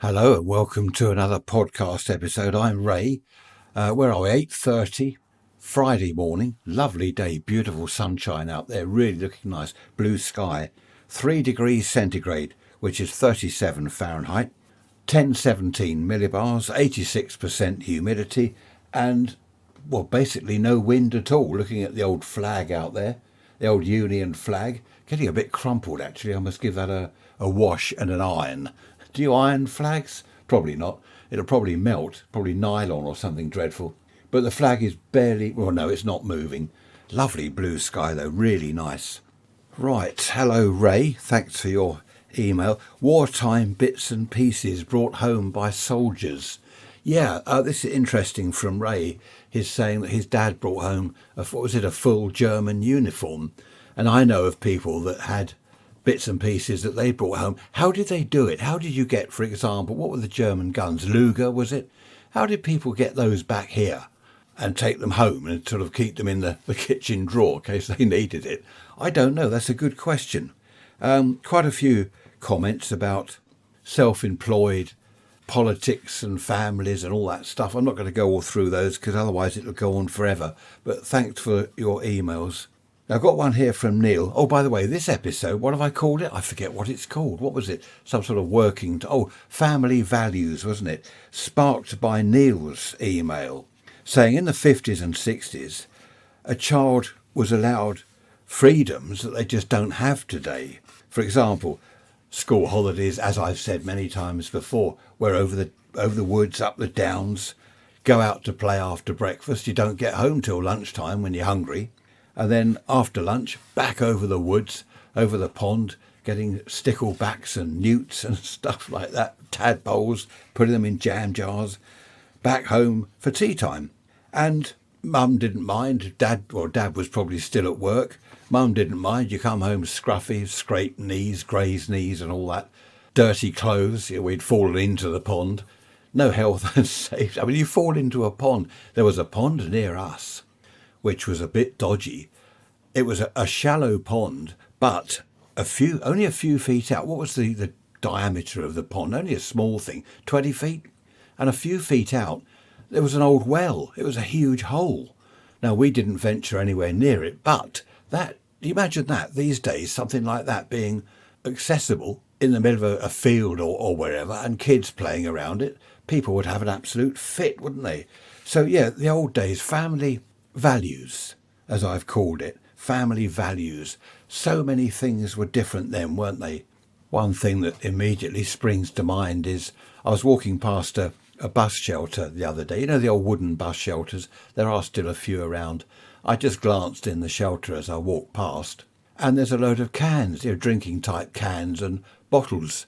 Hello and welcome to another podcast episode. I'm Ray. Where are we? 8:30 Friday morning. Lovely day, beautiful sunshine out there, really looking nice. Blue sky. 3 degrees centigrade, which is 37 Fahrenheit. 1017 millibars, 86% humidity, and basically no wind at all. Looking at the old flag out there, the old Union flag, getting a bit crumpled actually. I must give that a wash and an iron. Do you iron flags? Probably not. It'll probably melt, probably nylon or something dreadful. But the flag is no, it's not moving. Lovely blue sky though, really nice. Right, hello Ray, thanks for your email. Wartime bits and pieces brought home by soldiers. Yeah, this is interesting from Ray. He's saying that his dad brought home, a full German uniform. And I know of people that had bits and pieces that they brought home. How did they do it? How did you get, for example, what were the German guns? Luger, was it? How did people get those back here and take them home and sort of keep them in the kitchen drawer in case they needed it? I don't know. That's a good question. Quite a few comments about self-employed politics and families and all that stuff. I'm not going to go all through those because otherwise it'll go on forever. But thanks for your emails. I've got one here from Neil. Oh, by the way, this episode, what have I called it? I forget what it's called. What was it? Some sort of family values, wasn't it? Sparked by Neil's email saying in the 50s and 60s, a child was allowed freedoms that they just don't have today. For example, school holidays, as I've said many times before, were over the woods, up the downs, go out to play after breakfast. You don't get home till lunchtime when you're hungry. And then after lunch, back over the woods, over the pond, getting sticklebacks and newts and stuff like that, tadpoles, putting them in jam jars, back home for tea time. And Mum didn't mind. Dad was probably still at work. Mum didn't mind. You come home scruffy, scraped knees, grazed knees and all that. Dirty clothes. We'd fallen into the pond. No health and safety. I mean, you fall into a pond. There was a pond near us, which was a bit dodgy. It was a shallow pond, but only a few feet out. What was the diameter of the pond? Only a small thing, 20 feet. And a few feet out, there was an old well. It was a huge hole. Now, we didn't venture anywhere near it, but imagine that these days, something like that being accessible in the middle of a field or wherever, and kids playing around it. People would have an absolute fit, wouldn't they? So, yeah, the old days, family values, as I've called it, family values. So many things were different then, weren't they? One thing that immediately springs to mind is I was walking past a bus shelter the other day. You know, the old wooden bus shelters? There are still a few around. I just glanced in the shelter as I walked past, and there's a load of cans, drinking type cans and bottles,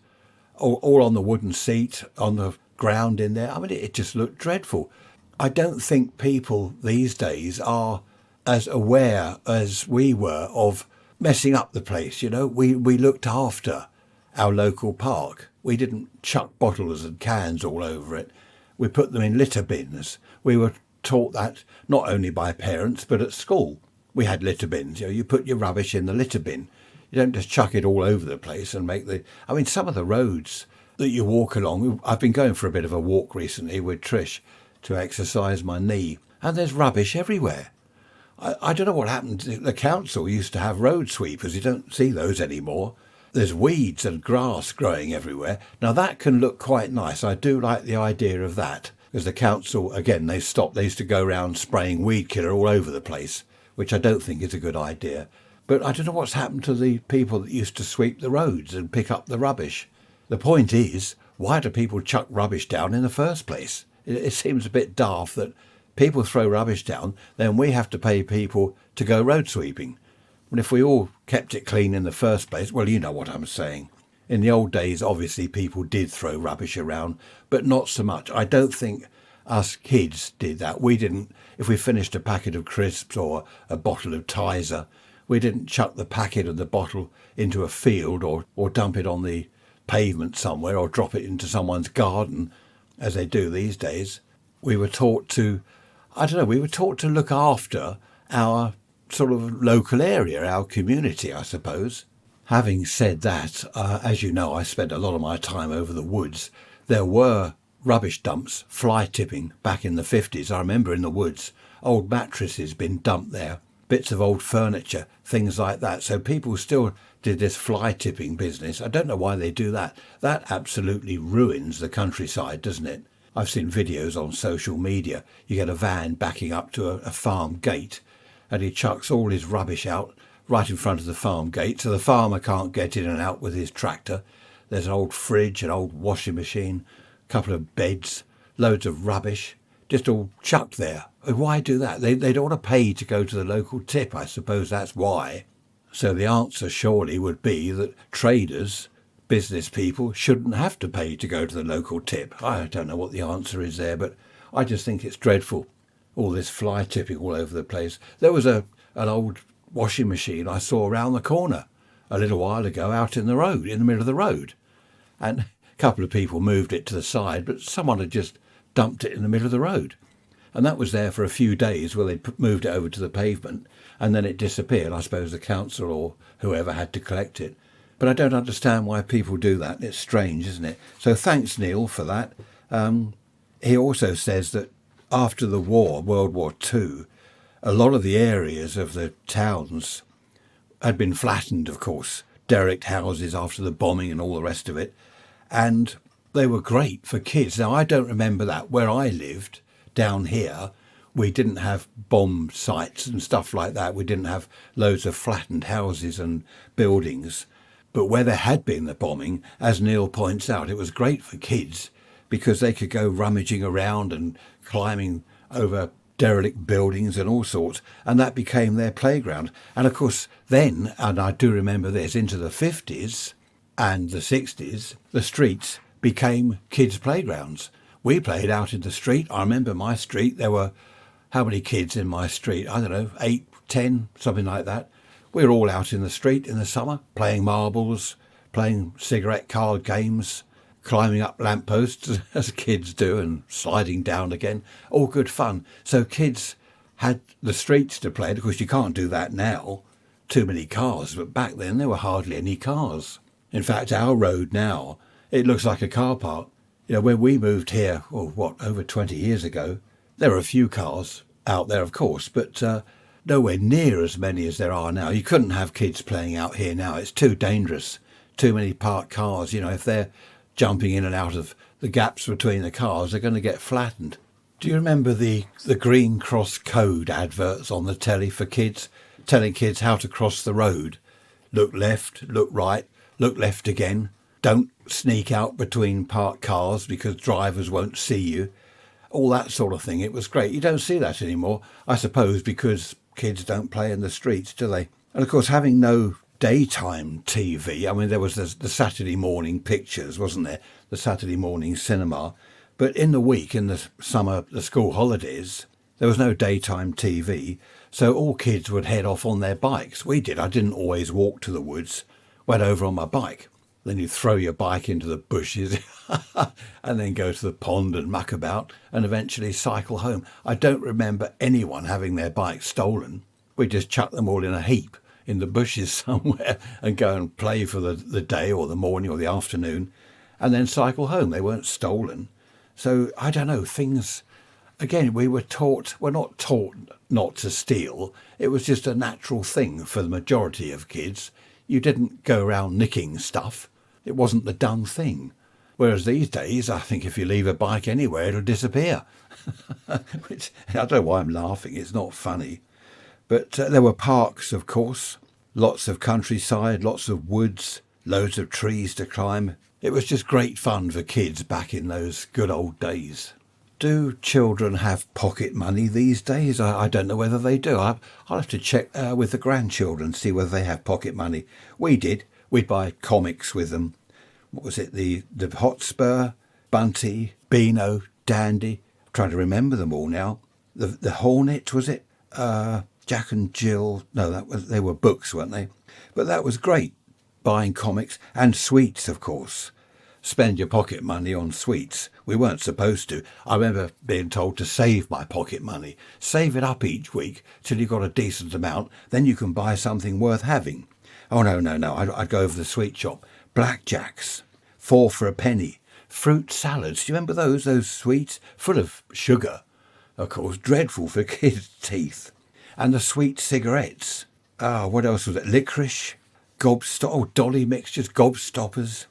all on the wooden seat, on the ground in there. I mean, it just looked dreadful. I don't think people these days are as aware as we were of messing up the place. We looked after our local park. We didn't chuck bottles and cans all over it. We put them in litter bins. We were taught that not only by parents, but at school. We had litter bins. You put your rubbish in the litter bin. You don't just chuck it all over the place and some of the roads that you walk along. I've been going for a bit of a walk recently with Trish to exercise my knee, and there's rubbish everywhere. I don't know what happened. The council used to have road sweepers. You don't see those anymore. There's weeds and grass growing everywhere. Now that can look quite nice. I do like the idea of that. Because the council, again, they used to go around spraying weed killer all over the place, which I don't think is a good idea. But I don't know what's happened to the people that used to sweep the roads and pick up the rubbish. The point is, why do people chuck rubbish down in the first place? It seems a bit daft that people throw rubbish down, then we have to pay people to go road sweeping. And if we all kept it clean in the first place, well, you know what I'm saying. In the old days, obviously, people did throw rubbish around, but not so much. I don't think us kids did that. We didn't, if we finished a packet of crisps or a bottle of Tizer, we didn't chuck the packet and the bottle into a field or dump it on the pavement somewhere or drop it into someone's garden, as they do these days. We were taught to look after our sort of local area, our community, I suppose. Having said that, as you know, I spent a lot of my time over the woods. There were rubbish dumps, fly tipping, back in the 50s. I remember in the woods, old mattresses been dumped there, bits of old furniture, things like that. So people still did this fly tipping business. I don't know why they do that. That absolutely ruins the countryside, doesn't it? I've seen videos on social media. You get a van backing up to a farm gate and he chucks all his rubbish out right in front of the farm gate so the farmer can't get in and out with his tractor. There's an old fridge, an old washing machine, a couple of beds, loads of rubbish, just all chucked there. Why do that? They don't want to pay to go to the local tip. I suppose that's why. So the answer surely would be that traders, business people, shouldn't have to pay to go to the local tip. I don't know what the answer is there, but I just think it's dreadful. All this fly tipping all over the place. There was an old washing machine I saw around the corner a little while ago out in the road, in the middle of the road. And a couple of people moved it to the side, but someone had just dumped it in the middle of the road. And that was there for a few days where they moved it over to the pavement and then it disappeared. I suppose the council or whoever had to collect it. But I don't understand why people do that. It's strange, isn't it? So thanks, Neil, for that. He also says that after the war, World War II, a lot of the areas of the towns had been flattened, of course, derelict houses after the bombing and all the rest of it. And they were great for kids. Now, I don't remember that. Where I lived, down here, we didn't have bomb sites and stuff like that. We didn't have loads of flattened houses and buildings. But where there had been the bombing, as Neil points out, it was great for kids because they could go rummaging around and climbing over derelict buildings and all sorts, and that became their playground. And of course then, and I do remember this, into the 50s and the 60s, the streets became kids' playgrounds. We played out in the street. I remember my street, there were, how many kids in my street? I don't know, 8, 10, something like that. We were all out in the street in the summer, playing marbles, playing cigarette card games, climbing up lampposts, as kids do, and sliding down again. All good fun. So kids had the streets to play. Of course, you can't do that now. Too many cars. But back then, there were hardly any cars. In fact, our road now, it looks like a car park. You know, when we moved here, over 20 years ago, there were a few cars out there, of course, but nowhere near as many as there are now. You couldn't have kids playing out here now. It's too dangerous. Too many parked cars. You know, if they're jumping in and out of the gaps between the cars, they're going to get flattened. Do you remember the Green Cross Code adverts on the telly for kids, telling kids how to cross the road? Look left, look right, look left again. Don't sneak out between parked cars because drivers won't see you. All that sort of thing. It was great. You don't see that anymore, I suppose, because kids don't play in the streets, do they? And of course, having no daytime TV. I mean, there was the Saturday morning pictures, wasn't there? The Saturday morning cinema. But in the week, in the summer, the school holidays, there was no daytime TV. So all kids would head off on their bikes. We did. I didn't always walk to the woods. Went over on my bike. Then you throw your bike into the bushes and then go to the pond and muck about and eventually cycle home. I don't remember anyone having their bike stolen. We just chucked them all in a heap in the bushes somewhere and go and play for the day or the morning or the afternoon and then cycle home. They weren't stolen. So I don't know, things, again, we're not taught not to steal. It was just a natural thing for the majority of kids. You didn't go around nicking stuff. It wasn't the done thing. Whereas these days, I think if you leave a bike anywhere, it'll disappear. Which, I don't know why I'm laughing. It's not funny. But there were parks, of course, lots of countryside, lots of woods, loads of trees to climb. It was just great fun for kids back in those good old days. Do children have pocket money these days? I don't know whether they do. I'll have to check with the grandchildren, see whether they have pocket money. We did. We'd buy comics with them. What was it? The Hotspur, Bunty, Beano, Dandy. I'm trying to remember them all now. The Hornet, was it? Jack and Jill. No, they were books, weren't they? But that was great, buying comics and sweets, of course. Spend your pocket money on sweets. We weren't supposed to. I remember being told to save my pocket money. Save it up each week till you got a decent amount. Then you can buy something worth having. Oh, no. I'd go over the sweet shop. Blackjacks. 4 for a penny. fruit salads. Do you remember those? Those sweets, full of sugar, of course, dreadful for kids' teeth. And the sweet cigarettes. What else was it? Licorice, dolly mixtures, gobstoppers.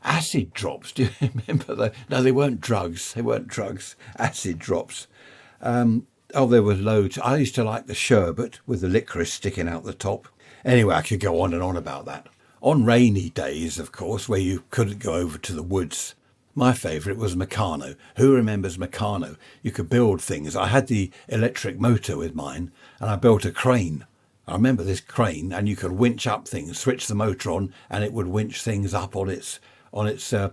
Acid drops. Do you remember that? No, they weren't drugs. Acid drops. There were loads. I used to like the sherbet with the licorice sticking out the top. Anyway, I could go on and on about that. On rainy days, of course, where you couldn't go over to the woods, my favourite was Meccano. Who remembers Meccano? You could build things. I had the electric motor with mine, and I built a crane. I remember this crane, and you could winch up things, switch the motor on, and it would winch things up on its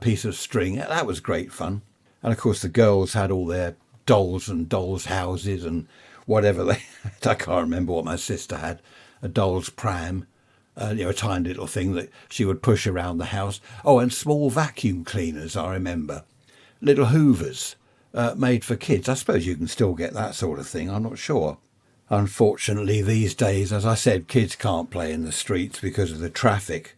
piece of string. That was great fun. And of course, the girls had all their dolls and dolls' houses and whatever they had. I can't remember what my sister had. A doll's pram, a tiny little thing that she would push around the house. Oh, and small vacuum cleaners, I remember. Little hoovers made for kids. I suppose you can still get that sort of thing. I'm not sure. Unfortunately, these days, as I said, kids can't play in the streets because of the traffic.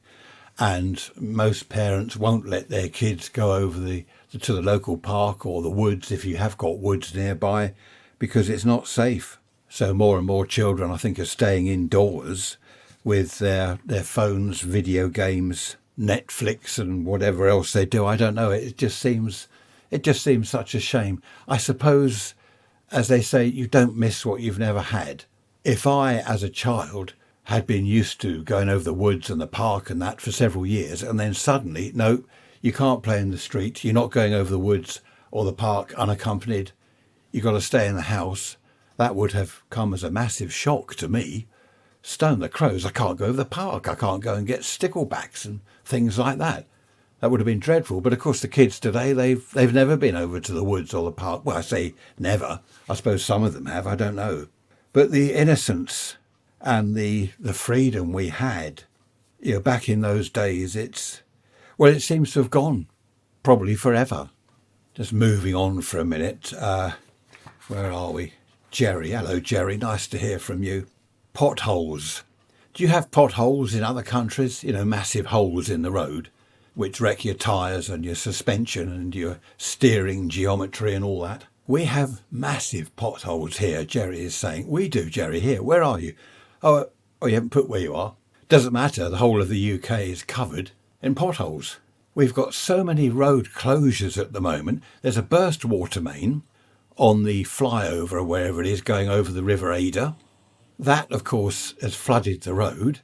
And most parents won't let their kids go over to the local park or the woods, if you have got woods nearby, because it's not safe. So more and more children, I think, are staying indoors with their phones, video games, Netflix and whatever else they do. I don't know. It just seems such a shame. I suppose, as they say, you don't miss what you've never had. If I, as a child, had been used to going over the woods and the park and that for several years, and then suddenly, no, you can't play in the street, you're not going over the woods or the park unaccompanied, you've got to stay in the house, that would have come as a massive shock to me. Stone the crows, I can't go over the park, I can't go and get sticklebacks and things like that. That would have been dreadful. But of course the kids today, they've never been over to the woods or the park. Well, I say never. I suppose some of them have, I don't know. But the innocence and the freedom we had, back in those days, it seems to have gone, probably forever. Just moving on for a minute. Where are we? Jerry. Hello, Jerry. Nice to hear from you. Potholes. Do you have potholes in other countries? Massive holes in the road, which wreck your tyres and your suspension and your steering geometry and all that. We have massive potholes here, Jerry is saying. We do, Jerry, here. Where are you? Oh, you haven't put where you are. Doesn't matter. The whole of the UK is covered in potholes. We've got so many road closures at the moment. There's a burst water main on the flyover or wherever it is going over the River Ada. That, of course, has flooded the road,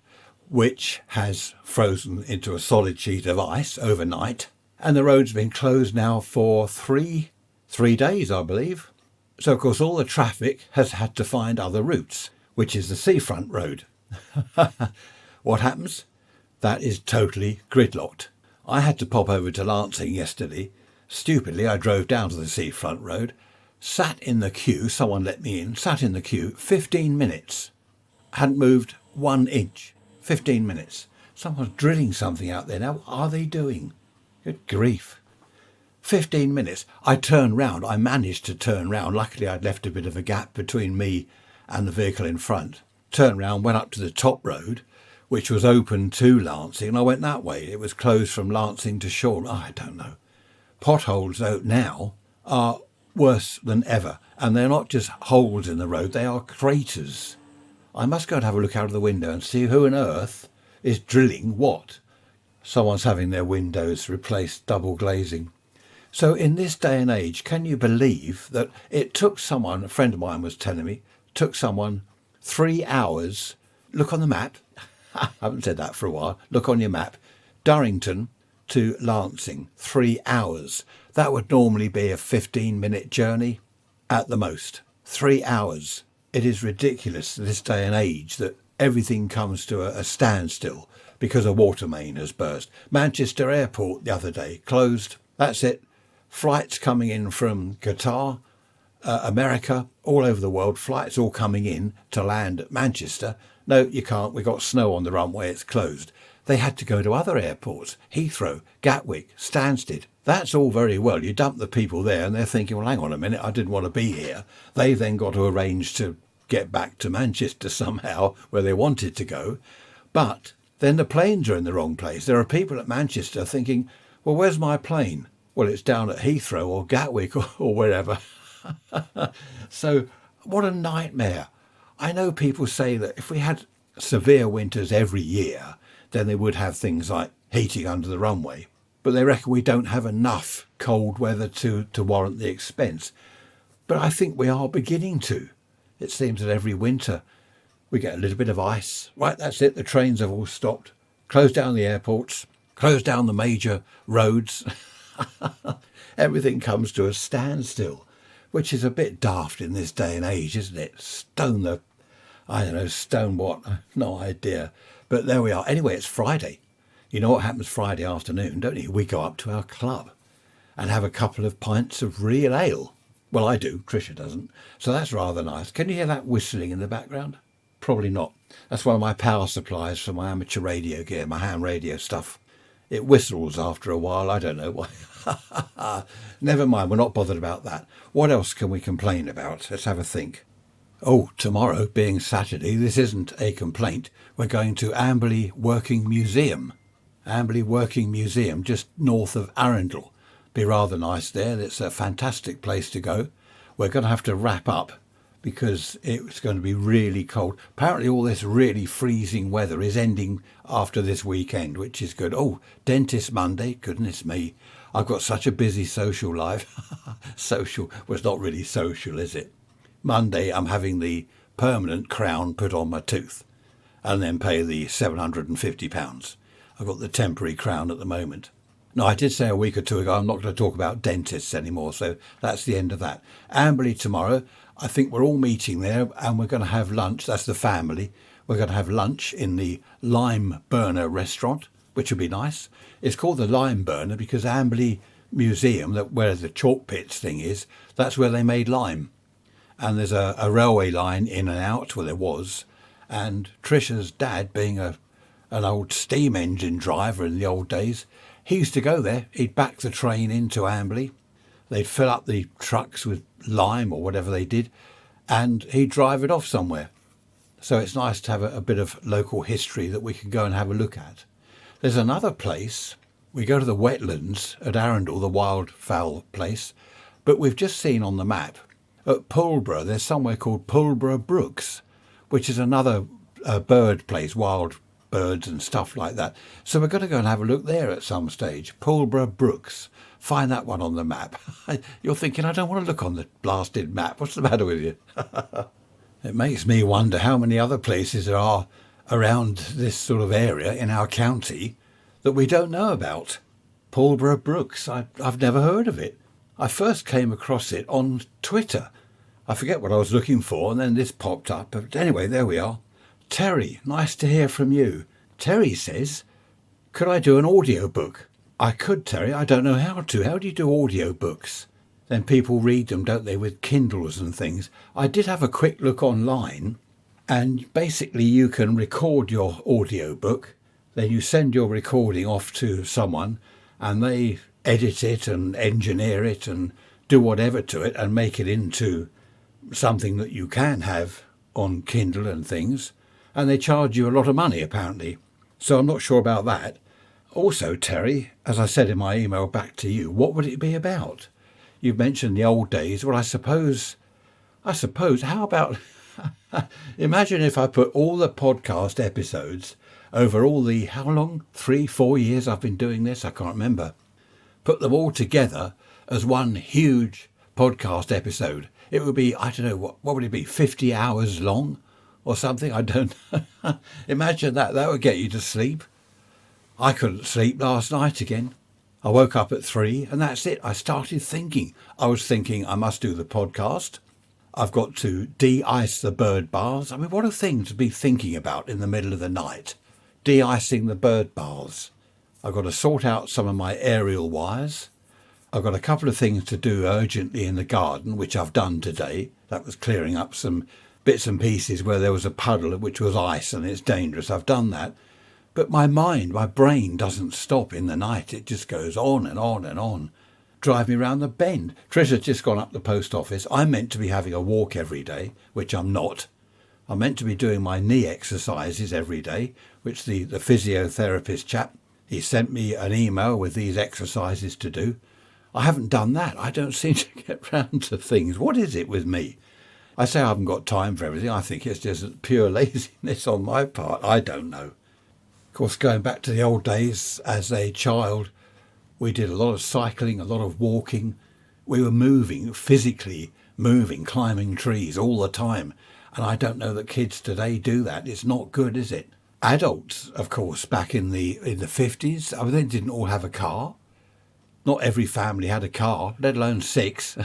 which has frozen into a solid sheet of ice overnight. And the road's been closed now for three days, I believe. So, of course, all the traffic has had to find other routes, which is the seafront road. What happens? That is totally gridlocked. I had to pop over to Lancing yesterday. Stupidly, I drove down to the seafront road, sat in the queue, someone let me in, sat in the queue, 15 minutes. Hadn't moved 1 inch. 15 minutes. Someone's drilling something out there now. What are they doing? Good grief. 15 minutes. I managed to turn round. Luckily, I'd left a bit of a gap between me and the vehicle in front. Turned round, went up to the top road, which was open to Lancing, and I went that way. It was closed from Lancing to Shoreham. I don't know. Potholes, though, now are worse than ever. And they're not just holes in the road, they are craters. I must go and have a look out of the window and see who on earth is drilling what. Someone's having their windows replaced, double glazing. So in this day and age, can you believe that it took someone, a friend of mine was telling me, took someone 3 hours, look on the map, I haven't said that for a while, look on your map, Durrington to Lancing, 3 hours. That would normally be a 15-minute journey at the most. 3 hours. It is ridiculous this day and age that everything comes to a standstill because a water main has burst. Manchester Airport the other day closed. That's it. Flights coming in from Qatar, America, all over the world. Flights all coming in to land at Manchester. No, you can't. We've got snow on the runway. It's closed. They had to go to other airports. Heathrow, Gatwick, Stansted. That's all very well. You dump the people there and they're thinking, well, hang on a minute, I didn't want to be here. They've then got to arrange to get back to Manchester somehow where they wanted to go. But then the planes are in the wrong place. There are people at Manchester thinking, well, where's my plane? Well, it's down at Heathrow or Gatwick or wherever. So what a nightmare. I know people say that if we had severe winters every year, then they would have things like heating under the runway. But they reckon we don't have enough cold weather to warrant the expense. But I think we are beginning to. It seems that every winter we get a little bit of ice. Right, that's it. The trains have all stopped. Close down the airports. Close down the major roads. Everything comes to a standstill, which is a bit daft in this day and age, isn't it? Stone what? No idea. But there we are. Anyway, it's Friday. You know what happens Friday afternoon, don't you? We go up to our club and have a couple of pints of real ale. Well, I do. Tricia doesn't. So that's rather nice. Can you hear that whistling in the background? Probably not. That's one of my power supplies for my amateur radio gear, my ham radio stuff. It whistles after a while. I don't know why. Never mind. We're not bothered about that. What else can we complain about? Let's have a think. Oh, tomorrow, being Saturday, this isn't a complaint. We're going to Amberley Working Museum. Amberley Working Museum, just north of Arundel. Be rather nice there. It's a fantastic place to go. We're going to have to wrap up because it's going to be really cold. Apparently all this really freezing weather is ending after this weekend, which is good. Oh, dentist Monday, goodness me. I've got such a busy social life. Social was not really social, is it? Monday I'm having the permanent crown put on my tooth and then pay the £750. I've got the temporary crown at the moment. No, I did say a week or two ago I'm not going to talk about dentists anymore, so that's the end of that. Amberley tomorrow, I think we're all meeting there and we're going to have lunch. That's the family. We're going to have lunch in the Lime Burner restaurant, which would be nice. It's called the Lime Burner because Amberley Museum, where the chalk pits thing is, that's where they made lime. And there's a railway line in and out, well there was, and Tricia's dad, being an old steam engine driver in the old days, he used to go there. He'd back the train into Amberley. They'd fill up the trucks with lime or whatever they did, and he'd drive it off somewhere. So it's nice to have a bit of local history that we can go and have a look at. There's another place. We go to the wetlands at Arundel, the wildfowl place, but we've just seen on the map at Pulborough, there's somewhere called Pulborough Brooks, which is another bird place, wild birds and stuff like that. So we're going to go and have a look there at some stage. Pulborough Brooks. Find that one on the map. You're thinking, I don't want to look on the blasted map. What's the matter with you? It makes me wonder how many other places there are around this sort of area in our county that we don't know about. Pulborough Brooks. I've never heard of it. I first came across it on Twitter. I forget what I was looking for, and then this popped up. But anyway, there we are. Terry, nice to hear from you. Terry says, could I do an audio book? I could, Terry. I don't know how to. How do you do audio books? Then people read them, don't they, with Kindles and things. I did have a quick look online, and basically you can record your audio book. Then you send your recording off to someone, and they edit it and engineer it and do whatever to it and make it into something that you can have on Kindle and things. And they charge you a lot of money, apparently. So I'm not sure about that. Also, Terry, as I said in my email back to you, what would it be about? You've mentioned the old days. Well, I suppose, how about, imagine if I put all the podcast episodes over all the, how long? 3-4 years I've been doing this? I can't remember. Put them all together as one huge podcast episode. It would be, I don't know, what would it be, 50 hours long or something? I don't know. Imagine that. That would get you to sleep. I couldn't sleep last night again. I woke up at 3 and that's it. I started thinking. I was thinking I must do the podcast. I've got to de-ice the bird baths. I mean, what a thing to be thinking about in the middle of the night. De-icing the bird baths. I've got to sort out some of my aerial wires. I've got a couple of things to do urgently in the garden, which I've done today. That was clearing up some bits and pieces where there was a puddle which was ice and it's dangerous. I've done that. But my brain doesn't stop in the night. It just goes on and on and on. Drive me round the bend. Tricia's just gone up the post office. I'm meant to be having a walk every day, which I'm not. I'm meant to be doing my knee exercises every day, which the physiotherapist chap, he sent me an email with these exercises to do. I haven't done that. I don't seem to get round to things. What is it with me? I say I haven't got time for everything. I think it's just pure laziness on my part. I don't know. Of course, going back to the old days, as a child, we did a lot of cycling, a lot of walking. We were moving, physically moving, climbing trees all the time. And I don't know that kids today do that. It's not good, is it? Adults, of course, back in the 50s, I mean, they didn't all have a car. Not every family had a car, let alone 6.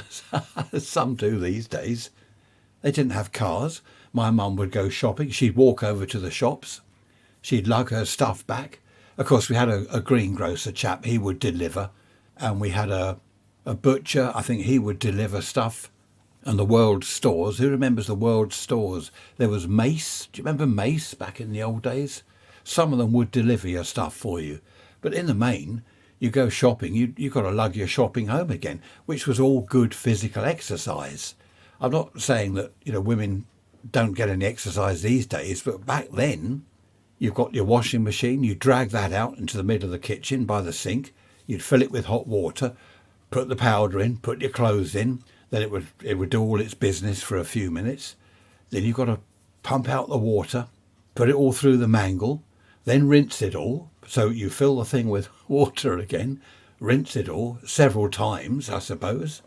Some do these days. They didn't have cars. My mum would go shopping. She'd walk over to the shops. She'd lug her stuff back. Of course, we had a greengrocer chap. He would deliver. And we had a butcher. I think he would deliver stuff. And the World stores. Who remembers the World stores? There was Mace. Do you remember Mace back in the old days? Some of them would deliver your stuff for you. But in the main, you go shopping, you've got to lug your shopping home again, which was all good physical exercise. I'm not saying that, women don't get any exercise these days, but back then, you've got your washing machine, you drag that out into the middle of the kitchen by the sink, you'd fill it with hot water, put the powder in, put your clothes in, then it would do all its business for a few minutes. Then you've got to pump out the water, put it all through the mangle, then rinse it all. So you fill the thing with water again, rinse it all several times, I suppose.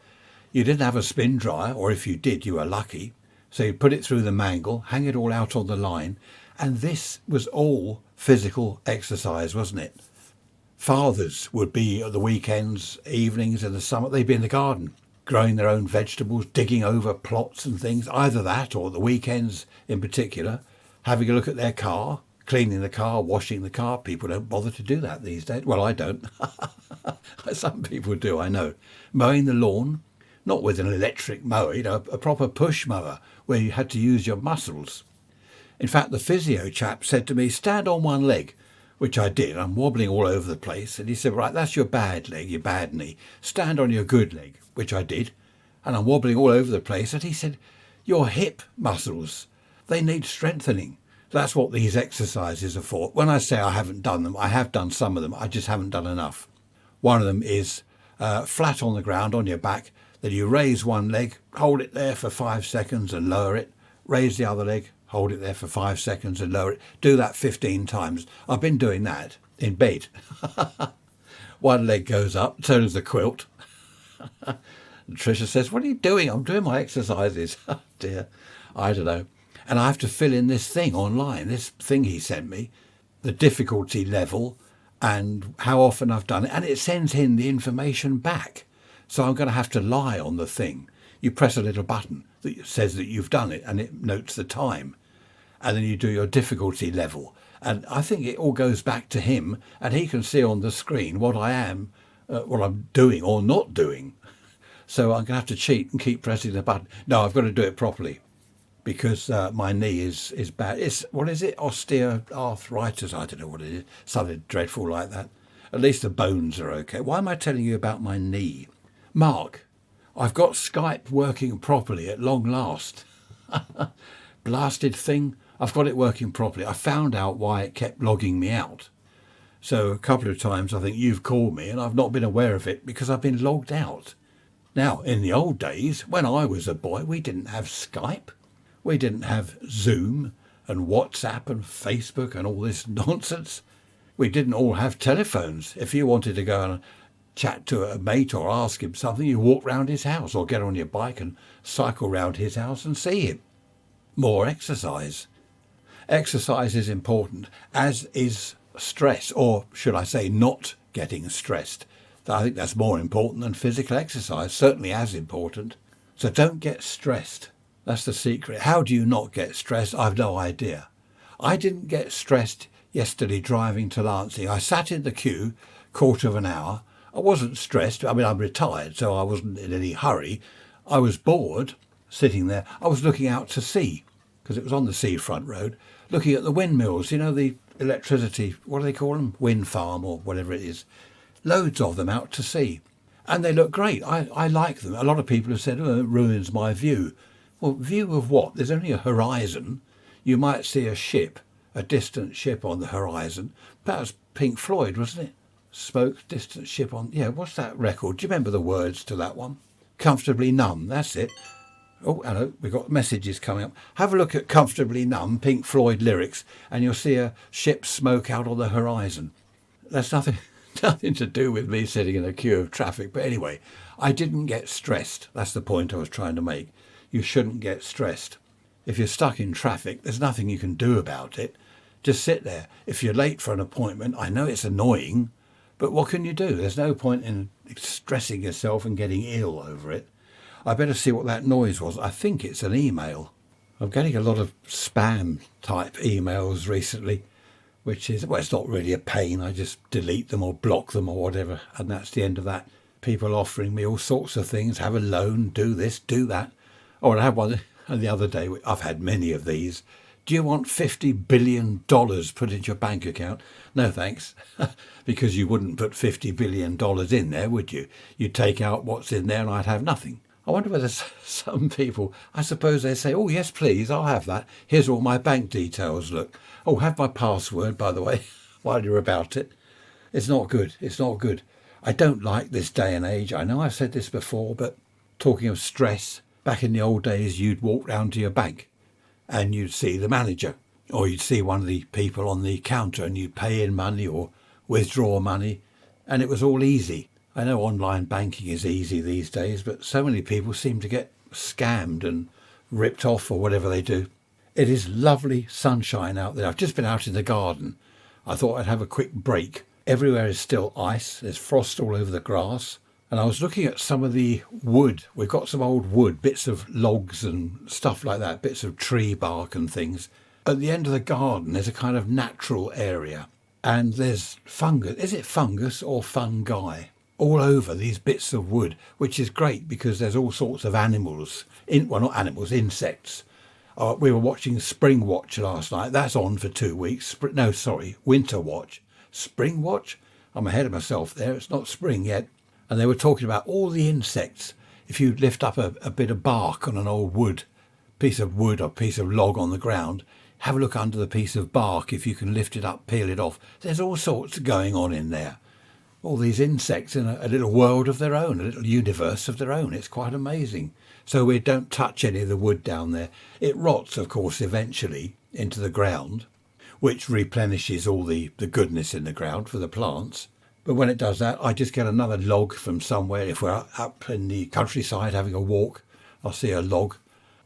You didn't have a spin dryer, or if you did, you were lucky. So you put it through the mangle, hang it all out on the line. And this was all physical exercise, wasn't it? Fathers would be at the weekends, evenings in the summer, they'd be in the garden, growing their own vegetables, digging over plots and things. Either that, or the weekends in particular, having a look at their car, cleaning the car, washing the car. People don't bother to do that these days. Well, I don't. Some people do, I know. Mowing the lawn, not with an electric mower, a proper push mower where you had to use your muscles. In fact, the physio chap said to me, stand on one leg, which I did. I'm wobbling all over the place. And he said, right, that's your bad leg, your bad knee. Stand on your good leg, which I did. And I'm wobbling all over the place. And he said, your hip muscles, they need strengthening. That's what these exercises are for. When I say I haven't done them, I have done some of them. I just haven't done enough. One of them is flat on the ground on your back. Then you raise one leg, hold it there for 5 seconds and lower it. Raise the other leg, hold it there for 5 seconds and lower it. Do that 15 times. I've been doing that in bed. One leg goes up, so does the quilt. And Tricia says, what are you doing? I'm doing my exercises. Oh dear, I don't know. And I have to fill in this thing online, this thing he sent me, the difficulty level and how often I've done it. And it sends in the information back. So I'm going to have to lie on the thing. You press a little button that says that you've done it and it notes the time. And then you do your difficulty level. And I think it all goes back to him and he can see on the screen what I'm doing or not doing. So I'm going to have to cheat and keep pressing the button. No, I've got to do it properly. Because my knee is bad. What is it? Osteoarthritis. I don't know what it is. Something dreadful like that. At least the bones are okay. Why am I telling you about my knee? Mark, I've got Skype working properly at long last. Blasted thing. I've got it working properly. I found out why it kept logging me out. So a couple of times I think you've called me and I've not been aware of it because I've been logged out. Now, in the old days, when I was a boy, we didn't have Skype. We didn't have Zoom and WhatsApp and Facebook and all this nonsense. We didn't all have telephones. If you wanted to go and chat to a mate or ask him something, you walk round his house or get on your bike and cycle round his house and see him. More exercise. Exercise is important, as is stress, or should I say not getting stressed. I think that's more important than physical exercise, certainly as important. So don't get stressed. That's the secret. How do you not get stressed? I've no idea. I didn't get stressed yesterday driving to Lancing. I sat in the queue, quarter of an hour. I wasn't stressed. I mean, I'm retired, so I wasn't in any hurry. I was bored sitting there. I was looking out to sea, because it was on the seafront road, looking at the windmills, the electricity, what do they call them? Wind farm or whatever it is. Loads of them out to sea. And they look great. I like them. A lot of people have said, oh, it ruins my view. Well, view of what? There's only a horizon. You might see a ship, a distant ship on the horizon. That was Pink Floyd, wasn't it? Smoke, distant ship on... Yeah, what's that record? Do you remember the words to that one? Comfortably Numb, that's it. Oh, hello, we've got messages coming up. Have a look at Comfortably Numb, Pink Floyd lyrics, and you'll see a ship smoke out on the horizon. That's nothing to do with me sitting in a queue of traffic. But anyway, I didn't get stressed. That's the point I was trying to make. You shouldn't get stressed. If you're stuck in traffic, there's nothing you can do about it. Just sit there. If you're late for an appointment, I know it's annoying, but what can you do? There's no point in stressing yourself and getting ill over it. I better see what that noise was. I think it's an email. I'm getting a lot of spam type emails recently, which is, well, it's not really a pain. I just delete them or block them or whatever, and that's the end of that. People offering me all sorts of things, have a loan, do this, do that. Oh, I had one the other day. I've had many of these. Do you want $50 billion put into your bank account? No, thanks. Because you wouldn't put $50 billion in there, would you? You'd take out what's in there and I'd have nothing. I wonder whether some people, I suppose they say, oh, yes, please, I'll have that. Here's all my bank details, look. Oh, have my password, by the way, while you're about it. It's not good. It's not good. I don't like this day and age. I know I've said this before, but talking of stress, back in the old days, you'd walk round to your bank and you'd see the manager, or you'd see one of the people on the counter and you'd pay in money or withdraw money, and it was all easy. I know online banking is easy these days, but so many people seem to get scammed and ripped off or whatever they do. It is lovely sunshine out there. I've just been out in the garden. I thought I'd have a quick break. Everywhere is still ice. There's frost all over the grass. And I was looking at some of the wood. We've got some old wood, bits of logs and stuff like that, bits of tree bark and things. At the end of the garden, there's a kind of natural area. And there's fungus. Is it fungus or fungi? All over these bits of wood, which is great because there's all sorts of animals. Well, not animals, insects. We were watching Spring Watch last night. That's on for 2 weeks. Winter Watch. Spring Watch? I'm ahead of myself there. It's not spring yet. And they were talking about all the insects. If you lift up a bit of bark on an old piece of wood or piece of log on the ground, have a look under the piece of bark. If you can lift it up, peel it off. There's all sorts going on in there. All these insects in a little world of their own, a little universe of their own. It's quite amazing. So we don't touch any of the wood down there. It rots, of course, eventually into the ground, which replenishes all the goodness in the ground for the plants. But when it does that, I just get another log from somewhere. If we're up in the countryside having a walk, I'll see a log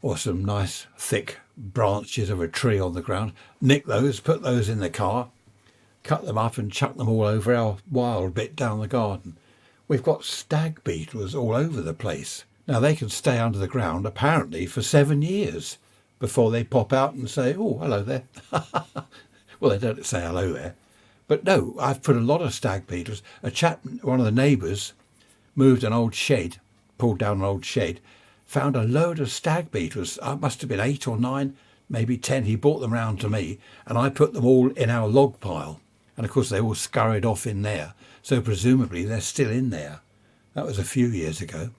or some nice thick branches of a tree on the ground. Nick those, put those in the car, cut them up and chuck them all over our wild bit down the garden. We've got stag beetles all over the place. Now, they can stay under the ground, apparently, for 7 years before they pop out and say, oh, hello there. Well, they don't say hello there. But no, I've put a lot of stag beetles. A chap, one of the neighbours, moved an old shed, pulled down an old shed, found a load of stag beetles. I must have been 8 or 9, maybe 10. He brought them round to me, and I put them all in our log pile. And, of course, they all scurried off in there. So presumably they're still in there. That was a few years ago.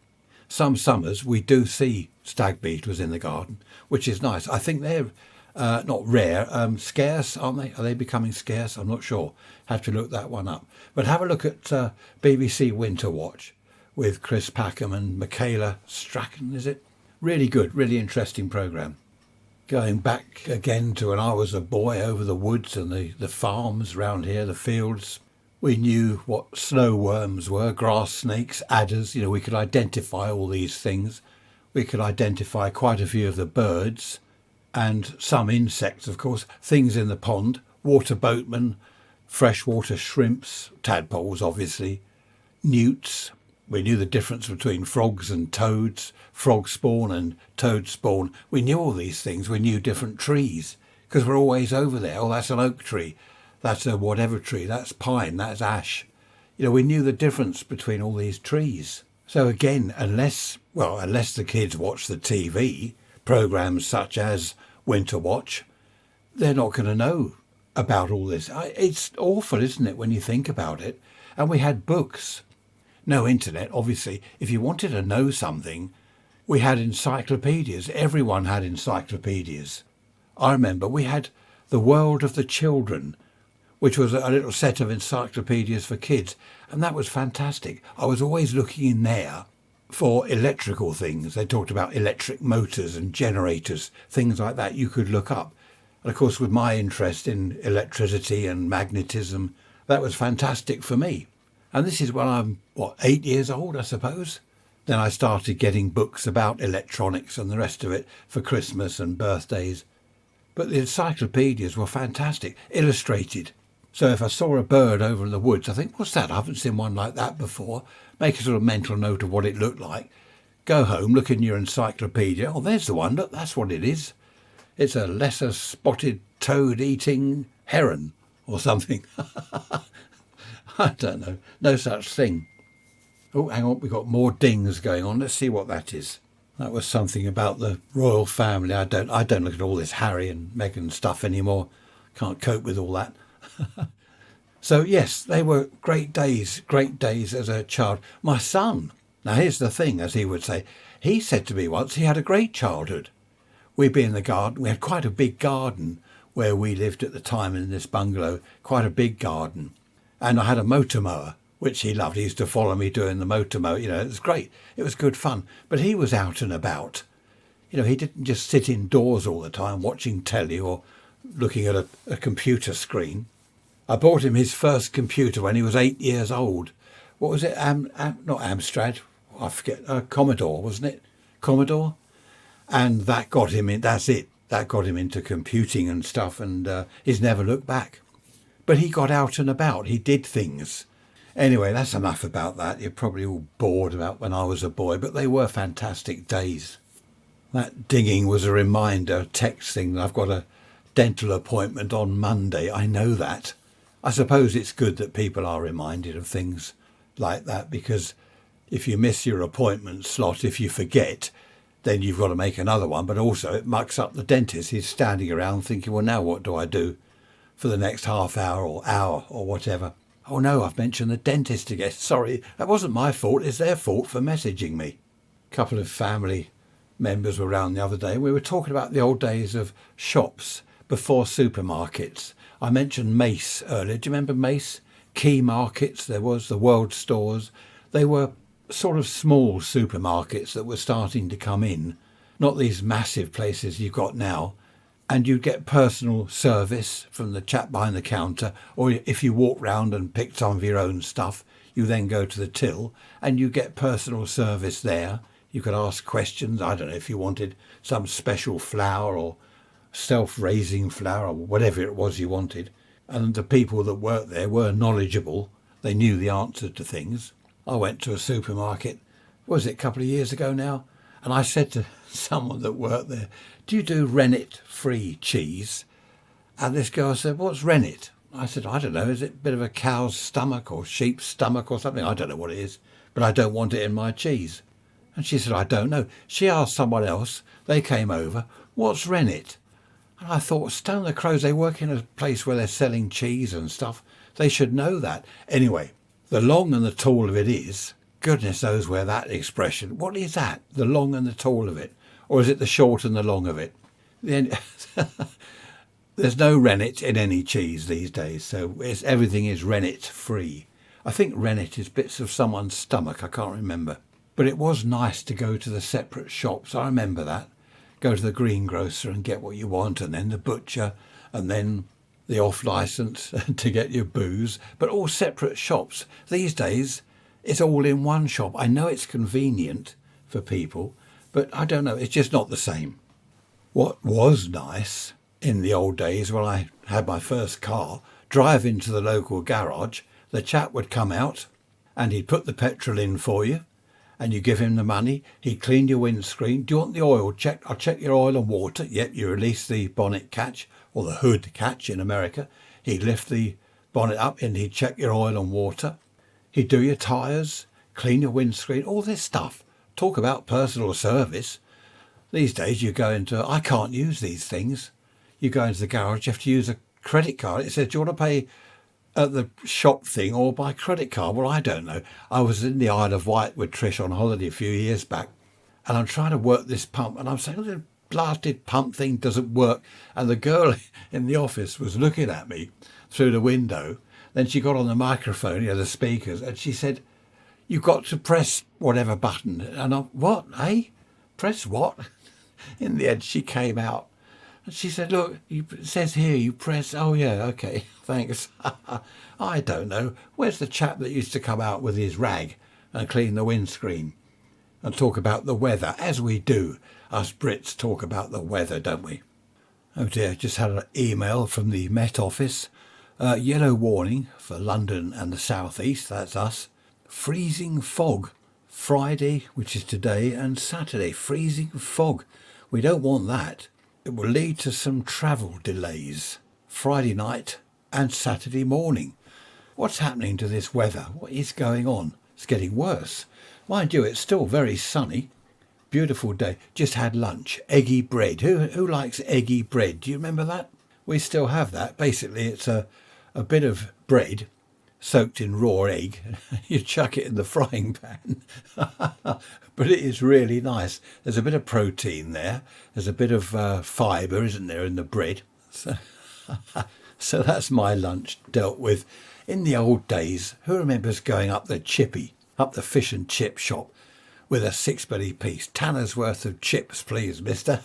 Some summers we do see stag beetles in the garden, which is nice. I think they're not rare, scarce, aren't they? Are they becoming scarce? I'm not sure. Have to look that one up. But have a look at BBC Winter Watch with Chris Packham and Michaela Strachan, is it? Really good, really interesting programme. Going back again to when I was a boy, over the woods and the farms round here, the fields. We knew what snow worms were, grass snakes, adders. You know, we could identify all these things. We could identify quite a few of the birds and some insects, of course, things in the pond, water boatmen, freshwater shrimps, tadpoles, obviously, newts. We knew the difference between frogs and toads, frog spawn and toad spawn. We knew all these things. We knew different trees because we're always over there. Oh, that's an oak tree. That's a whatever tree. That's pine. That's ash. You know, we knew the difference between all these trees. So again, unless the kids watch the TV, programs such as Winter Watch, they're not going to know about all this. It's awful, isn't it, when you think about it? And we had books. No internet, obviously. If you wanted to know something, we had encyclopedias. Everyone had encyclopedias. I remember we had The World of the Children, which was a little set of encyclopedias for kids. And that was fantastic. I was always looking in there for electrical things. They talked about electric motors and generators, things like that you could look up. And of course, with my interest in electricity and magnetism, that was fantastic for me. And this is when I'm, 8 years old, I suppose. Then I started getting books about electronics and the rest of it for Christmas and birthdays. But the encyclopedias were fantastic, illustrated. So if I saw a bird over in the woods, I think, what's that? I haven't seen one like that before. Make a sort of mental note of what it looked like. Go home, look in your encyclopedia. Oh, there's the one. Look, that's what it is. It's a lesser spotted toad-eating heron or something. I don't know. No such thing. Oh, hang on. We've got more dings going on. Let's see what that is. That was something about the royal family. I don't look at all this Harry and Meghan stuff anymore. Can't cope with all that. So, yes, they were great days as a child. My son, now here's the thing, as he would say, he said to me once he had a great childhood. We'd be in the garden. We had quite a big garden where we lived at the time in this bungalow, quite a big garden. And I had a motor mower, which he loved. He used to follow me doing the motor mower. It was great. It was good fun. But he was out and about. He didn't just sit indoors all the time watching telly or looking at a computer screen. I bought him his first computer when he was 8 years old. What was it? Not Amstrad. I forget. Commodore, wasn't it? Commodore. And that got him in. That's it. That got him into computing and stuff. And he's never looked back. But he got out and about. He did things. Anyway, that's enough about that. You're probably all bored about when I was a boy. But they were fantastic days. That dinging was a reminder, text thing, that I've got a dental appointment on Monday. I know that. I suppose it's good that people are reminded of things like that, because if you miss your appointment slot, if you forget, then you've got to make another one. But also it mucks up the dentist. He's standing around thinking, well, now what do I do for the next half hour or whatever? Oh no, I've mentioned the dentist again. Sorry, that wasn't my fault. It's their fault for messaging me. A couple of family members were around the other day. We were talking about the old days of shops before supermarkets. I mentioned Mace earlier. Do you remember Mace? Key Markets, there was the World Stores. They were sort of small supermarkets that were starting to come in, not these massive places you've got now. And you'd get personal service from the chap behind the counter, or if you walk round and pick some of your own stuff, you then go to the till and you get personal service there. You could ask questions. I don't know if you wanted some special flour or self-raising flour or whatever it was you wanted. And the people that worked there were knowledgeable. They knew the answer to things. I went to a supermarket, was it a couple of years ago now? And I said to someone that worked there, do you do rennet-free cheese? And this girl said, what's rennet? I said, I don't know. Is it a bit of a cow's stomach or sheep's stomach or something? I don't know what it is, but I don't want it in my cheese. And she said, I don't know. She asked someone else. They came over. What's rennet? And I thought, stone the crows, they work in a place where they're selling cheese and stuff. They should know that. Anyway, the long and the tall of it is, goodness knows where that expression, what is that? The long and the tall of it? Or is it the short and the long of it? There's no rennet in any cheese these days, so everything is rennet free. I think rennet is bits of someone's stomach, I can't remember. But it was nice to go to the separate shops, I remember that. Go to the greengrocer and get what you want, and then the butcher, and then the off-licence to get your booze, but all separate shops. These days, it's all in one shop. I know it's convenient for people, but I don't know, it's just not the same. What was nice in the old days when I had my first car, drive into the local garage, the chap would come out and he'd put the petrol in for you, and you give him the money, he'd clean your windscreen. Do you want the oil checked? I'll check your oil and water. Yep, you release the bonnet catch, or the hood catch in America. He'd lift the bonnet up and he'd check your oil and water. He'd do your tyres, clean your windscreen, all this stuff. Talk about personal service. These days you go into, I can't use these things. You go into the garage, you have to use a credit card. It says, do you want to pay at the shop thing or by credit card? Well, I don't know. I was in the Isle of Wight with Trish on holiday a few years back, and I'm trying to work this pump, and I'm saying, blasted pump thing doesn't work. And the girl in the office was looking at me through the window. Then she got on the microphone, the speakers, and she said, "You've got to press whatever button." And I, "What, eh? Press what?" In the end, she came out and she said, "Look, it says here you press." "Oh, yeah, okay, thanks." "I don't know. Where's the chap that used to come out with his rag and clean the windscreen and talk about the weather, as we do? Us Brits talk about the weather, don't we?" Oh dear, just had an email from the Met Office. Yellow warning for London and the South East, that's us. Freezing fog. Friday, which is today, and Saturday. Freezing fog. We don't want that. It will lead to some travel delays. Friday night and Saturday morning. What's happening to this weather? What is going on? It's getting worse. Mind you, it's still very sunny. Beautiful day. Just had lunch. Eggy bread. Who likes eggy bread? Do you remember that? We still have that. Basically, it's a bit of bread soaked in raw egg. You chuck it in the frying pan. But it is really nice. There's a bit of protein there. There's a bit of fibre, isn't there, in the bread? So that's my lunch dealt with. In the old days, who remembers going up the chippy, up the fish and chip shop with a sixpenny piece? "Tanner's worth of chips, please, mister."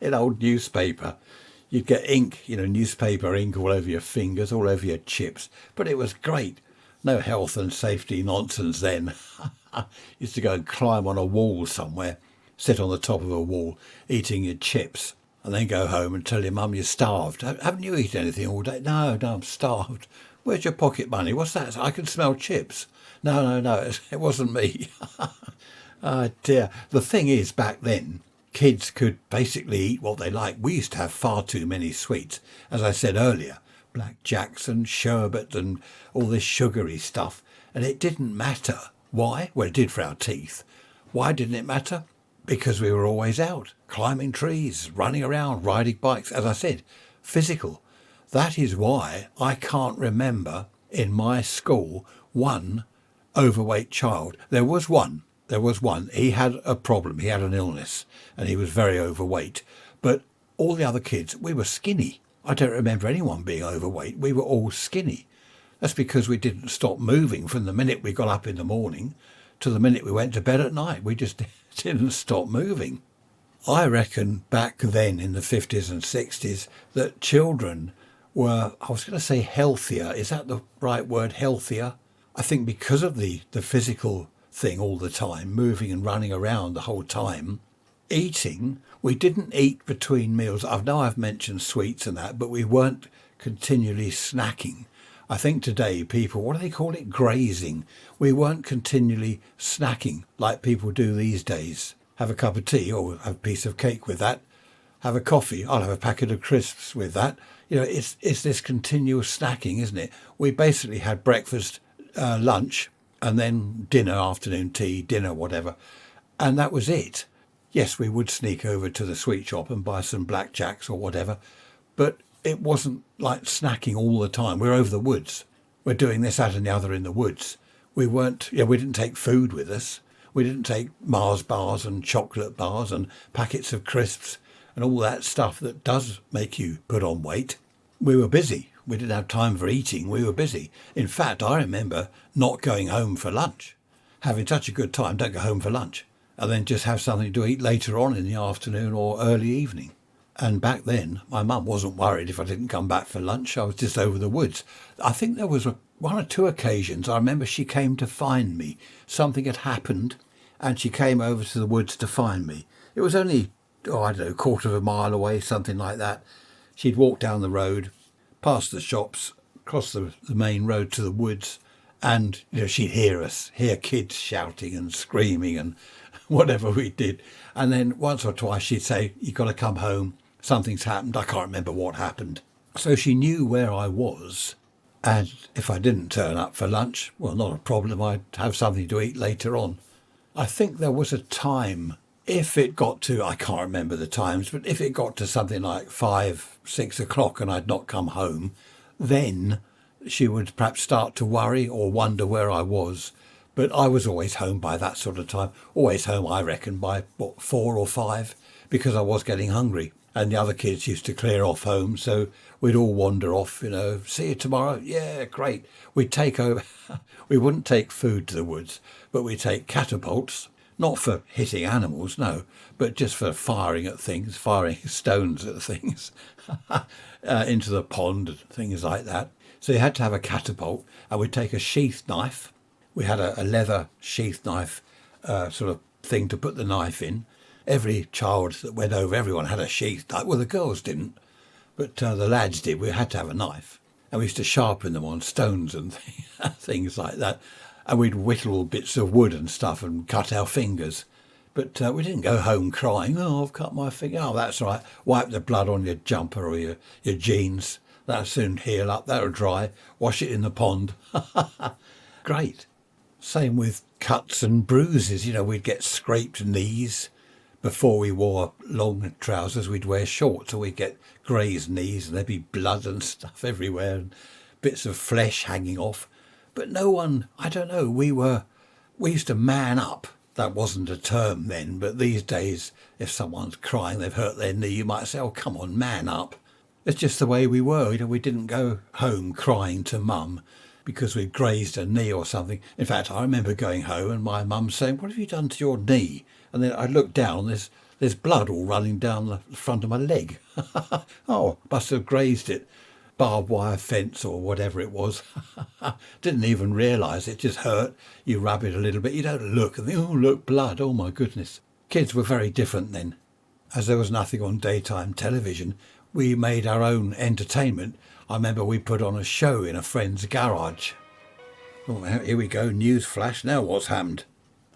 In old newspaper. You'd get ink, newspaper ink all over your fingers, all over your chips. But it was great. No health and safety nonsense then. Used to go and climb on a wall somewhere, sit on the top of a wall, eating your chips, and then go home and tell your mum you're starved. "Haven't you eaten anything all day?" No, I'm starved." "Where's your pocket money?" "What's that?" "I can smell chips." No, it wasn't me." Oh dear. The thing is, back then, kids could basically eat what they like. We used to have far too many sweets. As I said earlier, blackjacks and sherbet and all this sugary stuff. And it didn't matter. Why? Well, it did for our teeth. Why didn't it matter? Because we were always out, climbing trees, running around, riding bikes. As I said, physical. That is why I can't remember in my school one overweight child. There was one. He had a problem. He had an illness and he was very overweight. But all the other kids, we were skinny. I don't remember anyone being overweight. We were all skinny. That's because we didn't stop moving from the minute we got up in the morning to the minute we went to bed at night. We just didn't stop moving. I reckon back then in the 50s and 60s that children were, I was going to say healthier. Is that the right word, healthier? I think because of the physical thing all the time, moving and running around the whole time. Eating, we didn't eat between meals. I've mentioned sweets and that, but we weren't continually snacking. I think today people, what do they call it? Grazing. We weren't continually snacking like people do these days. Have a cup of tea or have a piece of cake with that. Have a coffee. I'll have a packet of crisps with that. It's this continuous snacking, isn't it? We basically had breakfast, lunch, and then dinner, afternoon tea, dinner, whatever. And that was it. Yes, we would sneak over to the sweet shop and buy some blackjacks or whatever. But it wasn't like snacking all the time. We're over the woods. We're doing this, that and the other in the woods. We didn't take food with us. We didn't take Mars bars and chocolate bars and packets of crisps and all that stuff that does make you put on weight. We were busy. We didn't have time for eating. We were busy. In fact, I remember not going home for lunch. Having such a good time, don't go home for lunch. And then just have something to eat later on in the afternoon or early evening. And back then, my mum wasn't worried if I didn't come back for lunch. I was just over the woods. I think there was one or two occasions. I remember she came to find me. Something had happened and she came over to the woods to find me. It was only, a quarter of a mile away, something like that. She'd walk down the road, past the shops, across the main road to the woods, and she'd hear kids shouting and screaming and whatever we did. And then once or twice she'd say, "You've got to come home, something's happened." I can't remember what happened. So she knew where I was, and if I didn't turn up for lunch, well, not a problem, I'd have something to eat later on. I think there was a time, if it got to, I can't remember the times, but if it got to something like 5, 6 o'clock and I'd not come home, then she would perhaps start to worry or wonder where I was. But I was always home by that sort of time. Always home, I reckon, by 4 or 5, because I was getting hungry. And the other kids used to clear off home, so we'd all wander off, see you tomorrow. Yeah, great. We'd take over. We wouldn't take food to the woods, but we'd take catapults, not for hitting animals, no, but just for firing at things, firing stones at things into the pond and things like that. So you had to have a catapult, and we'd take a sheath knife. We had a leather sheath knife sort of thing to put the knife in. Every child that went over, everyone had a sheath knife. Well, the girls didn't, but the lads did. We had to have a knife. And we used to sharpen them on stones and things like that. And we'd whittle bits of wood and stuff and cut our fingers. But we didn't go home crying, oh, I've cut my finger. Oh, that's right. Wipe the blood on your jumper or your jeans. That'll soon heal up. That'll dry. Wash it in the pond. Great. Same with cuts and bruises. We'd get scraped knees. Before we wore long trousers, we'd wear shorts, or we'd get grazed knees, and there'd be blood and stuff everywhere and bits of flesh hanging off. But no one, I don't know, we used to man up. That wasn't a term then, but these days, if someone's crying, they've hurt their knee, you might say, oh, come on, man up. It's just the way we were. We didn't go home crying to mum because we'd grazed a knee or something. In fact, I remember going home and my mum saying, what have you done to your knee? And then I looked down, there's blood all running down the front of my leg. Oh, must have grazed it. Barbed wire fence or whatever it was. Didn't even realise it, just hurt. You rub it a little bit, you don't look and think, oh, look, blood, oh my goodness. Kids were very different then. As there was nothing on daytime television, we made our own entertainment. I remember we put on a show in a friend's garage. Oh, here we go, news flash, now what's happened?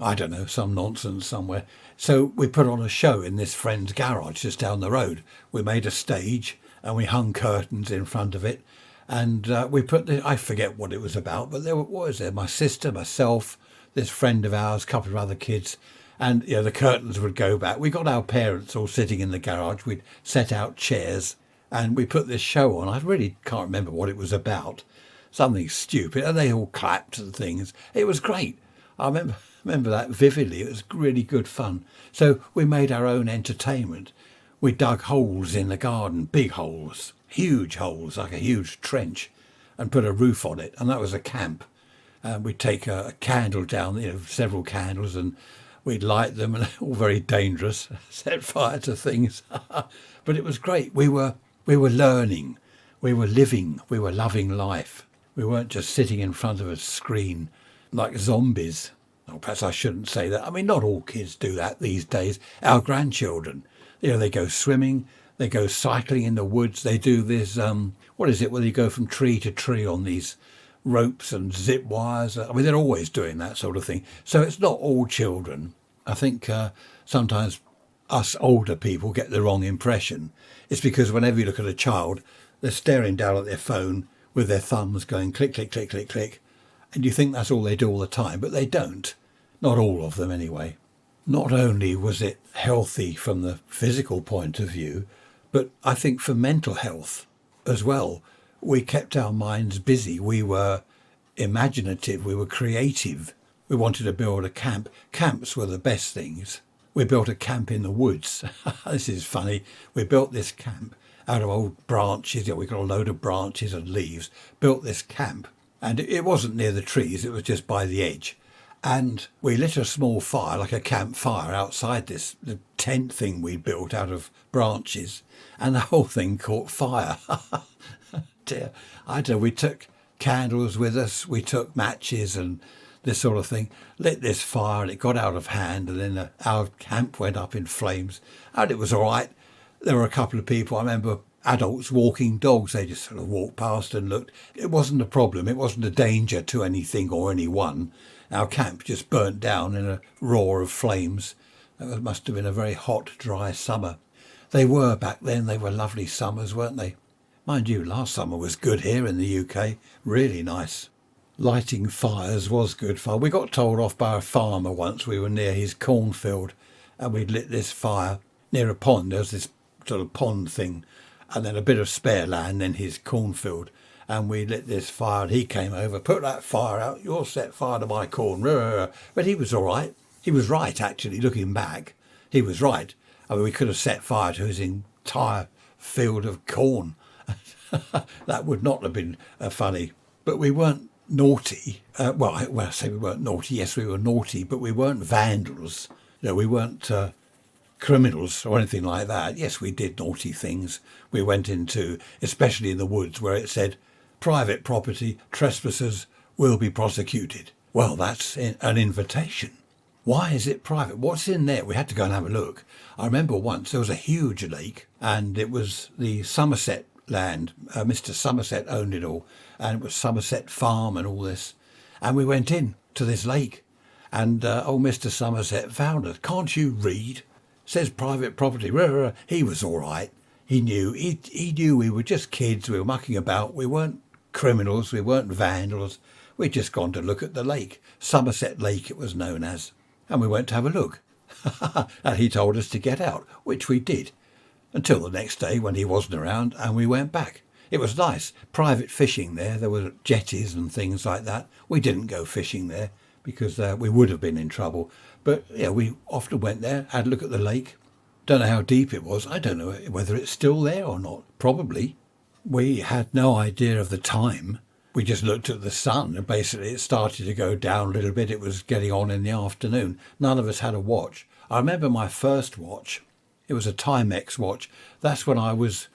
I don't know, some nonsense somewhere. So we put on a show in this friend's garage just down the road. We made a stage and we hung curtains in front of it. And we put I forget what it was about, but what was there? My sister, myself, this friend of ours, a couple of other kids. And the curtains would go back. We got our parents all sitting in the garage. We'd set out chairs and we put this show on. I really can't remember what it was about. Something stupid. And they all clapped and things. It was great. I remember that vividly. It was really good fun. So we made our own entertainment. We dug holes in the garden, big holes, huge holes, like a huge trench, and put a roof on it. And that was a camp. We'd take a candle down, several candles, and we'd light them, and all very dangerous, set fire to things. But it was great. We were learning, we were living, we were loving life. We weren't just sitting in front of a screen like zombies. Or perhaps I shouldn't say that. I mean, not all kids do that these days. Our grandchildren, they go swimming, they go cycling in the woods. They do this, what is it, where you go from tree to tree on these ropes and zip wires. I mean, they're always doing that sort of thing. So it's not all children. I think sometimes us older people get the wrong impression. It's because whenever you look at a child, they're staring down at their phone with their thumbs going click, click, click, click, click. And you think that's all they do all the time, but they don't. Not all of them anyway. Not only was it healthy from the physical point of view, but I think for mental health as well. We kept our minds busy. We were imaginative. We were creative. We wanted to build a camp. Camps were the best things. We built a camp in the woods. This is funny. We built this camp out of old branches. We got a load of branches and leaves. Built this camp. And it wasn't near the trees. It was just by the edge. And we lit a small fire, like a campfire, outside the tent thing we built out of branches. And the whole thing caught fire. Dear. I don't know, we took candles with us, we took matches and this sort of thing, lit this fire and it got out of hand, and then our camp went up in flames, and it was all right. There were a couple of people, I remember adults walking dogs, they just sort of walked past and looked. It wasn't a problem, it wasn't a danger to anything or anyone. Our camp just burnt down in a roar of flames. It must have been a very hot, dry summer. They were back then, they were lovely summers, weren't they? Mind you, last summer was good here in the UK, really nice. Lighting fires was good fun. We got told off by a farmer once. We were near his cornfield and we'd lit this fire near a pond. There was this sort of pond thing and then a bit of spare land, then his cornfield. and we lit this fire, and he came over, put that fire out, you'll set fire to my corn. But he was all right. He was right, actually, looking back. He was right. I mean, we could have set fire to his entire field of corn. That would not have been funny. But we weren't naughty. Well, I say we weren't naughty. Yes, we were naughty, but we weren't vandals. We weren't criminals or anything like that. Yes, we did naughty things. We went into, especially in the woods, where it said, private property, trespassers will be prosecuted. Well, that's an invitation. Why is it private? What's in there? We had to go and have a look. I remember once there was a huge lake, and it was the Somerset land. Mr. Somerset owned it all, and it was Somerset Farm and all this. And we went in to this lake, and old Mr. Somerset found us. Can't you read? Says private property. He was all right. He knew. He knew we were just kids. We were mucking about. We weren't criminals. We weren't vandals. We'd just gone to look at the lake. Somerset Lake it was known as. And we went to have a look. And he told us to get out, which we did, until the next day when he wasn't around, and we went back. It was nice. Private fishing there. There were jetties and things like that. We didn't go fishing there because we would have been in trouble. But yeah, we often went there, had a look at the lake. Don't know how deep it was. I don't know whether it's still there or not. Probably. We had no idea of the time. We just looked at the sun, and basically it started to go down a little bit. It was getting on in the afternoon. None of us had a watch. I remember my first watch. It was a Timex watch. That's when I was,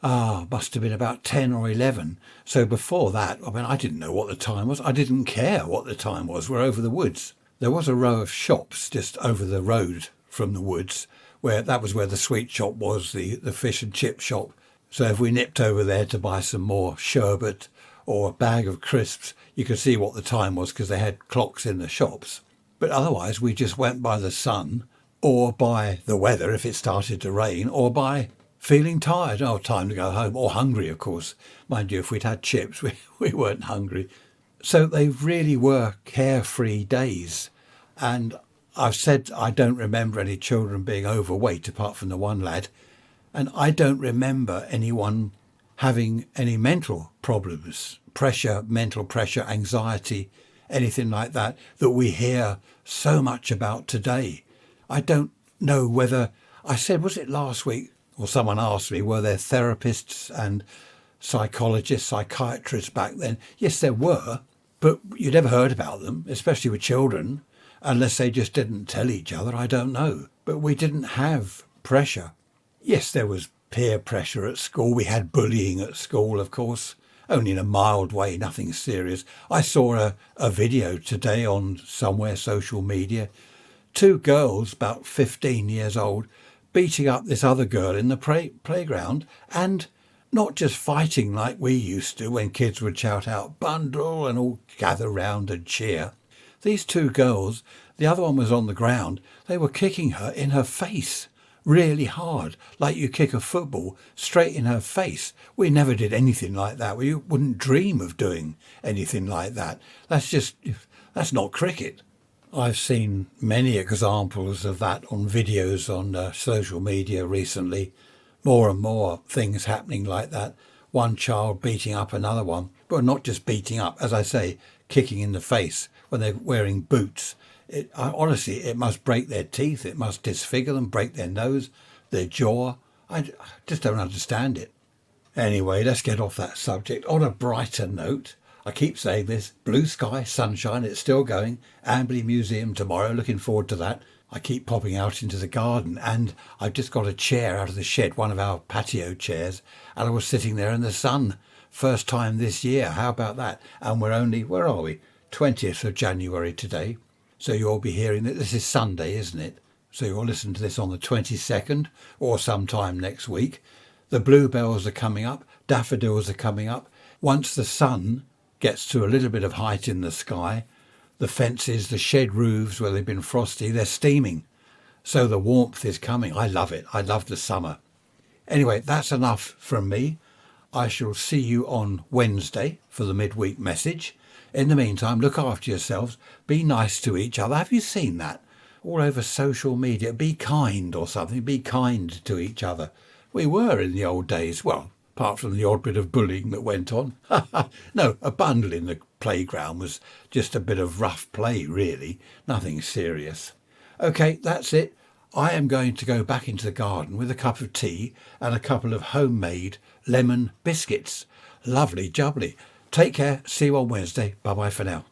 must have been about 10 or 11. So before that, I mean, I didn't know what the time was. I didn't care what the time was. We're over the woods. There was a row of shops just over the road from the woods, where that was where the sweet shop was, the fish and chip shop. So if we nipped over there to buy some more sherbet or a bag of crisps, you could see what the time was because they had clocks in the shops. But otherwise, we just went by the sun or by the weather if it started to rain, or by feeling tired. Oh, time to go home. Or hungry, of course. Mind you, if we'd had chips, we weren't hungry. So they really were carefree days. And I've said I don't remember any children being overweight apart from the one lad. And I don't remember anyone having any mental problems, mental pressure, anxiety, anything like that we hear so much about today. I don't know whether, I said, was it last week, or someone asked me, were there therapists and psychologists, psychiatrists back then? Yes, there were, but you never heard about them, especially with children, unless they just didn't tell each other. I don't know. But we didn't have pressure. Yes, there was peer pressure at school. We had bullying at school, of course, only in a mild way, nothing serious. I saw a video today on somewhere, social media, 2 girls about 15 years old beating up this other girl in the playground, and not just fighting like we used to when kids would shout out bundle and all gather round and cheer. These 2 girls, the other one was on the ground, they were kicking her in her face really hard, like you kick a football, straight in her face. We never did anything like that. We wouldn't dream of doing anything like that. That's not cricket. I've seen many examples of that on videos on social media recently. More and more things happening like that. One child beating up another one. But not just beating up, as I say, kicking in the face when they're wearing boots. Honestly, it must break their teeth. It must disfigure them, break their nose, their jaw. I just don't understand it. Anyway, let's get off that subject. On a brighter note, I keep saying this, blue sky, sunshine, it's still going. Amberley Museum tomorrow, looking forward to that. I keep popping out into the garden, and I've just got a chair out of the shed, one of our patio chairs, and I was sitting there in the sun. First time this year. How about that? And we're only, where are we? 20th of January today. So you'll be hearing that this is Sunday, isn't it? So you'll listen to this on the 22nd or sometime next week. The bluebells are coming up. Daffodils are coming up. Once the sun gets to a little bit of height in the sky, the fences, the shed roofs where they've been frosty, they're steaming. So the warmth is coming. I love it. I love the summer. Anyway, that's enough from me. I shall see you on Wednesday for the midweek message. In the meantime, look after yourselves. Be nice to each other. Have you seen that? All over social media. Be kind or something. Be kind to each other. We were in the old days. Well, apart from the odd bit of bullying that went on. No, a bundle in the playground was just a bit of rough play, really, nothing serious. OK, that's it. I am going to go back into the garden with a cup of tea and a couple of homemade lemon biscuits. Lovely jubbly. Take care. See you on Wednesday. Bye-bye for now.